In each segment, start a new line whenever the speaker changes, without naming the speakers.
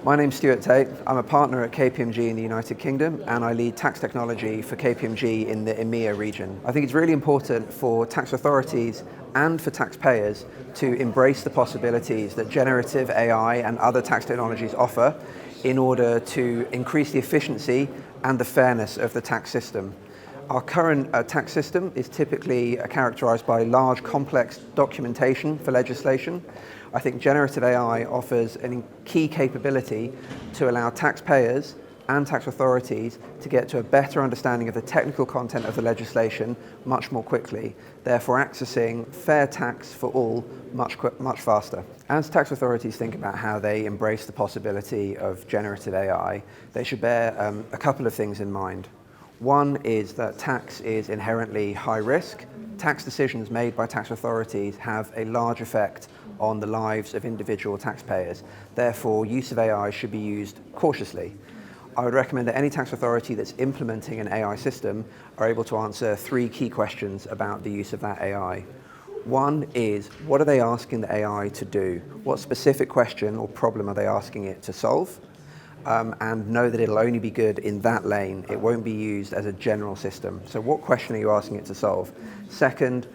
My name's Styuart Teyt. I'm a partner at KPMG in the United Kingdom, and I lead tax technology for KPMG in the EMEA region. I think it's really important for tax authorities and for taxpayers to embrace the possibilities that generative AI and other tax technologies offer in order to increase the efficiency and the fairness of the tax system. Our current tax system is typically characterized by large, complex documentation for legislation. I think generative AI offers a key capability to allow taxpayers and tax authorities to get to a better understanding of the technical content of the legislation much more quickly, therefore accessing fair tax for all much faster. As tax authorities think about how they embrace the possibility of generative AI, they should bear a couple of things in mind. One is that tax is inherently high risk. Tax decisions made by tax authorities have a large effect on the lives of individual taxpayers. Therefore, use of AI should be used cautiously. I would recommend that any tax authority that's implementing an AI system are able to answer three key questions about the use of that AI. One is, what are they asking the AI to do? What specific question or problem are they asking it to solve? And know that it'll only be good in that lane. It won't be used as a general system. So what question are you asking it to solve? Second,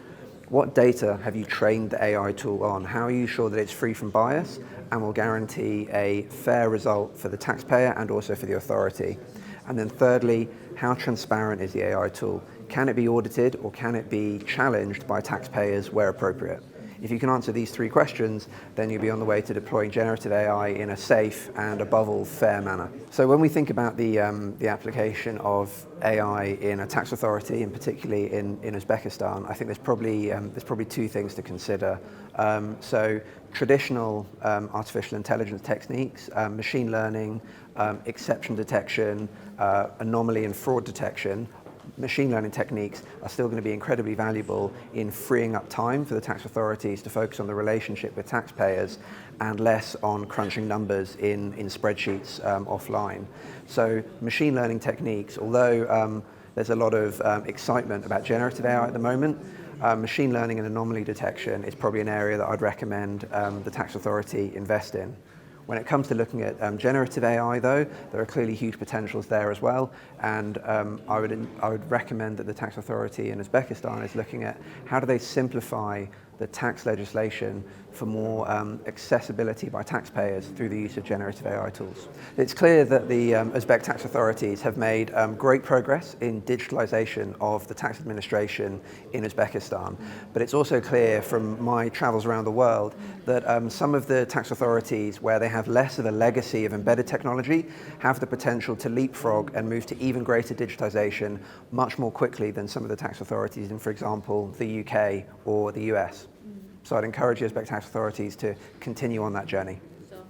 what data have you trained the AI tool on? How are you sure that it's free from bias and will guarantee a fair result for the taxpayer and also for the authority? And then thirdly, how transparent is the AI tool? Can it be audited or can it be challenged by taxpayers where appropriate? If you can answer these three questions, then you'll be on the way to deploying generative AI in a safe and, above all, fair manner. So when we think about the application of AI in a tax authority, and particularly in Uzbekistan, I think there's probably two things to consider. So traditional artificial intelligence techniques, machine learning, exception detection, anomaly and fraud detection. Machine learning techniques are still going to be incredibly valuable in freeing up time for the tax authorities to focus on the relationship with taxpayers and less on crunching numbers in spreadsheets offline. So machine learning techniques, although there's a lot of excitement about generative AI at the moment, machine learning and anomaly detection is probably an area that I'd recommend the tax authority invest in. When it comes to looking at generative AI, though, there are clearly huge potentials there as well, and I would recommend that the tax authority in Uzbekistan is looking at how do they simplify the tax legislation for more accessibility by taxpayers through the use of generative AI tools. It's clear that the Uzbek tax authorities have made great progress in digitalization of the tax administration in Uzbekistan, but it's also clear from my travels around the world that some of the tax authorities where they have less of a legacy of embedded technology have the potential to leapfrog and move to even greater digitization much more quickly than some of the tax authorities in, for example, the UK or the US. So I'd encourage Uzbek tax authorities to continue on that journey.